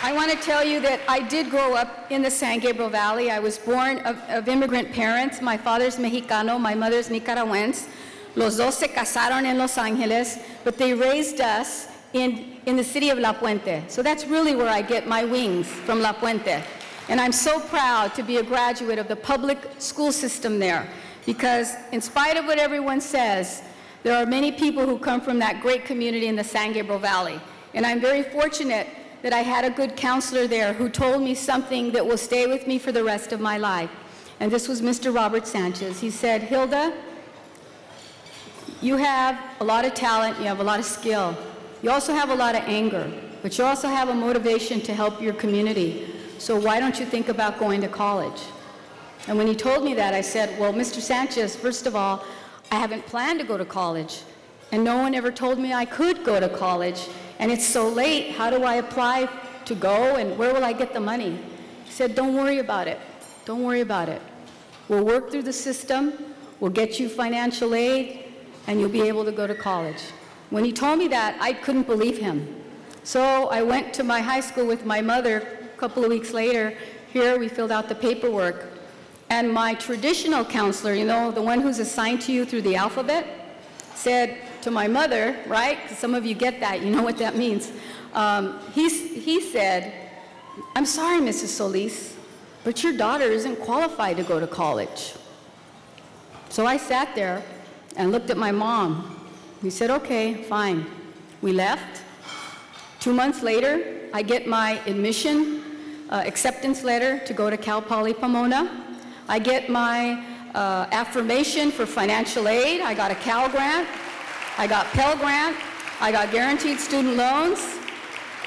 I want to tell you that I did grow up in the San Gabriel Valley. I was born of immigrant parents. My father's Mexicano, my mother's Nicaragüense. Los dos se casaron en Los Angeles, but they raised us in the city of La Puente. So that's really where I get my wings, from La Puente. And I'm so proud to be a graduate of the public school system there, because in spite of what everyone says, there are many people who come from that great community in the San Gabriel Valley. And I'm very fortunate that I had a good counselor there who told me something that will stay with me for the rest of my life. And this was Mr. Robert Sanchez. He said, Hilda, you have a lot of talent, you have a lot of skill. You also have a lot of anger, but you also have a motivation to help your community. So why don't you think about going to college? And when he told me that, I said, well, Mr. Sanchez, first of all, I haven't planned to go to college. And no one ever told me I could go to college. And it's so late, how do I apply to go, and where will I get the money? He said, don't worry about it. Don't worry about it. We'll work through the system, we'll get you financial aid, and you'll be able to go to college. When he told me that, I couldn't believe him. So I went to my high school with my mother a couple of weeks later. Here we filled out the paperwork. And my traditional counselor, you know, the one who's assigned to you through the alphabet, said to my mother, right? 'Cause some of you get that, you know what that means. He said, I'm sorry, Mrs. Solis, but your daughter isn't qualified to go to college. So I sat there and looked at my mom. We said, okay, fine. We left. 2 months later, I get my admission acceptance letter to go to Cal Poly Pomona. I get my affirmation for financial aid. I got a Cal grant. I got Pell Grant. I got guaranteed student loans.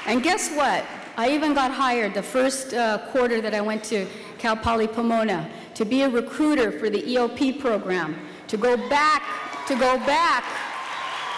And guess what? I even got hired the first quarter that I went to Cal Poly Pomona to be a recruiter for the EOP program, to go back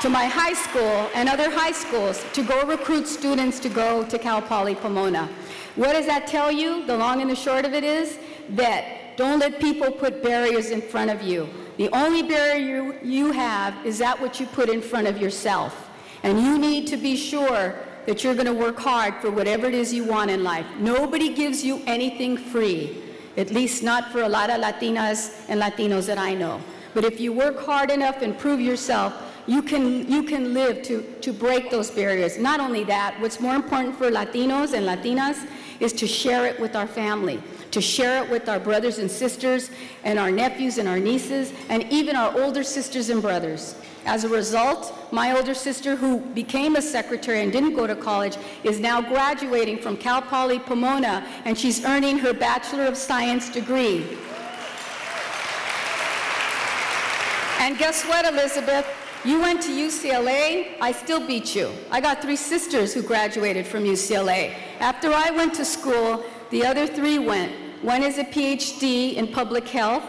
to my high school and other high schools to go recruit students to go to Cal Poly Pomona. What does that tell you? The long and the short of it is that don't let people put barriers in front of you. The only barrier you have is that what you put in front of yourself. And you need to be sure that you're going to work hard for whatever it is you want in life. Nobody gives you anything free, at least not for a lot of Latinas and Latinos that I know. But if you work hard enough and prove yourself, you can live to break those barriers. Not only that, what's more important for Latinos and Latinas is to share it with our family, to share it with our brothers and sisters and our nephews and our nieces and even our older sisters and brothers. As a result, my older sister, who became a secretary and didn't go to college, is now graduating from Cal Poly Pomona, and she's earning her Bachelor of Science degree. And guess what, Elizabeth? You went to UCLA, I still beat you. I got 3 sisters who graduated from UCLA. After I went to school, the other 3 went. One is a PhD in public health,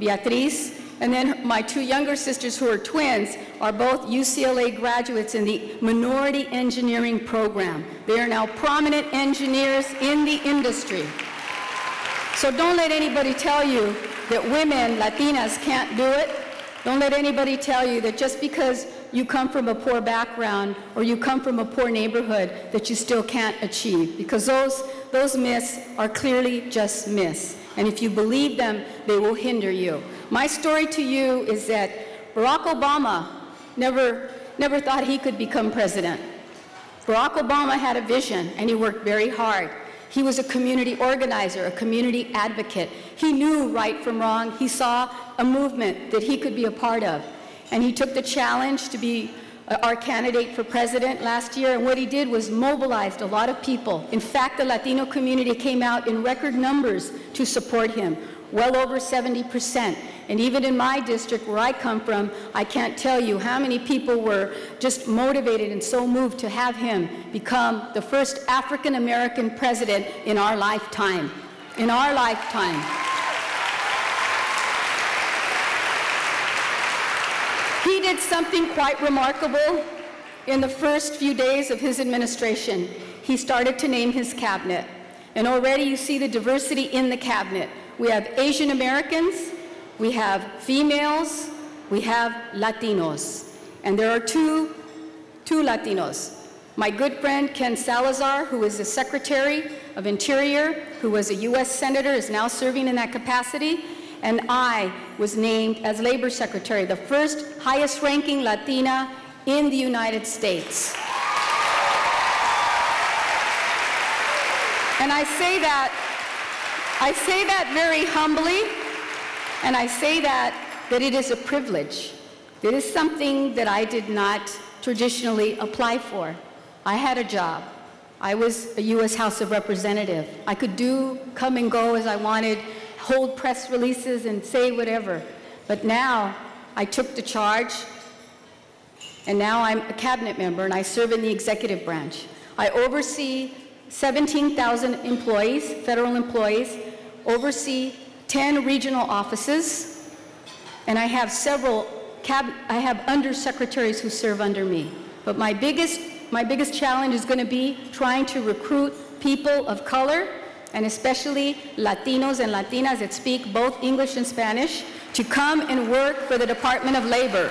Beatriz, and then my 2 younger sisters, who are twins, are both UCLA graduates in the minority engineering program. They are now prominent engineers in the industry. So don't let anybody tell you that women, Latinas, can't do it. Don't let anybody tell you that just because you come from a poor background or you come from a poor neighborhood that you still can't achieve, because those myths are clearly just myths. And if you believe them, they will hinder you. My story to you is that Barack Obama never thought he could become president. Barack Obama had a vision, and he worked very hard. He was a community organizer, a community advocate. He knew right from wrong. He saw a movement that he could be a part of. And he took the challenge to be our candidate for president last year, and what he did was mobilized a lot of people. In fact, the Latino community came out in record numbers to support him, well over 70%. And even in my district where I come from, I can't tell you how many people were just motivated and so moved to have him become the first African-American president in our lifetime. In our lifetime. He did something quite remarkable in the first few days of his administration. He started to name his cabinet. And already you see the diversity in the cabinet. We have Asian Americans, we have females, we have Latinos. And there are two Latinos. My good friend Ken Salazar, who is the Secretary of Interior, who was a U.S. Senator, is now serving in that capacity, and I was named as Labor Secretary, the first highest-ranking Latina in the United States. And I say that very humbly, and I say that it is a privilege. It is something that I did not traditionally apply for. I had a job. I was a U.S. House of Representative. I could come and go as I wanted, hold press releases and say whatever. But now I took the charge, and now I'm a cabinet member, and I serve in the executive branch. I oversee 17,000 employees, federal employees, oversee 10 regional offices, and I have I have undersecretaries who serve under me. But my biggest challenge is going to be trying to recruit people of color, and especially Latinos and Latinas that speak both English and Spanish, to come and work for the Department of Labor.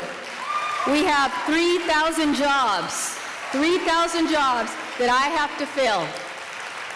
We have 3,000 jobs that I have to fill.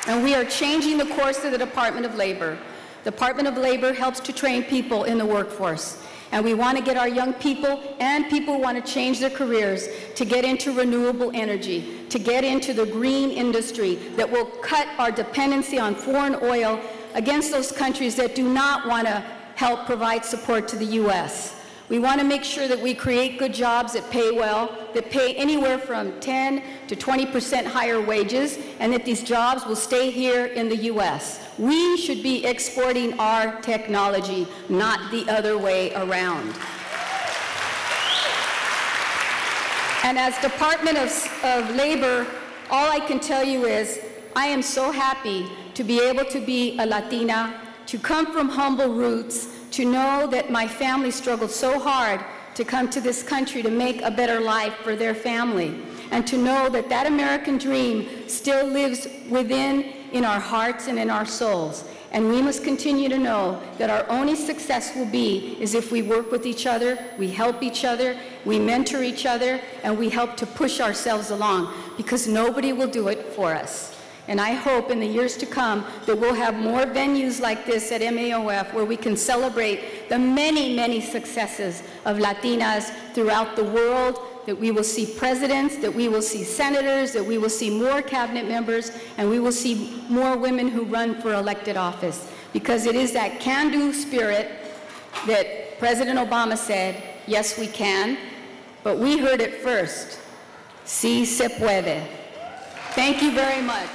And we are changing the course of the Department of Labor. The Department of Labor helps to train people in the workforce. And we want to get our young people and people who want to change their careers to get into renewable energy, to get into the green industry that will cut our dependency on foreign oil against those countries that do not want to help provide support to the U.S. We want to make sure that we create good jobs that pay well, that pay anywhere from 10 to 20% higher wages, and that these jobs will stay here in the U.S. We should be exporting our technology, not the other way around. And as Department of Labor, all I can tell you is I am so happy to be able to be a Latina, to come from humble roots, to know that my family struggled so hard to come to this country to make a better life for their family, and to know that that American dream still lives within in our hearts and in our souls. And we must continue to know that our only success will be is if we work with each other, we help each other, we mentor each other, and we help to push ourselves along, because nobody will do it for us. And I hope in the years to come that we'll have more venues like this at MAOF where we can celebrate the many, many successes of Latinas throughout the world, that we will see presidents, that we will see senators, that we will see more cabinet members, and we will see more women who run for elected office. Because it is that can-do spirit that President Obama said, yes, we can, but we heard it first. Sí se puede. Thank you very much.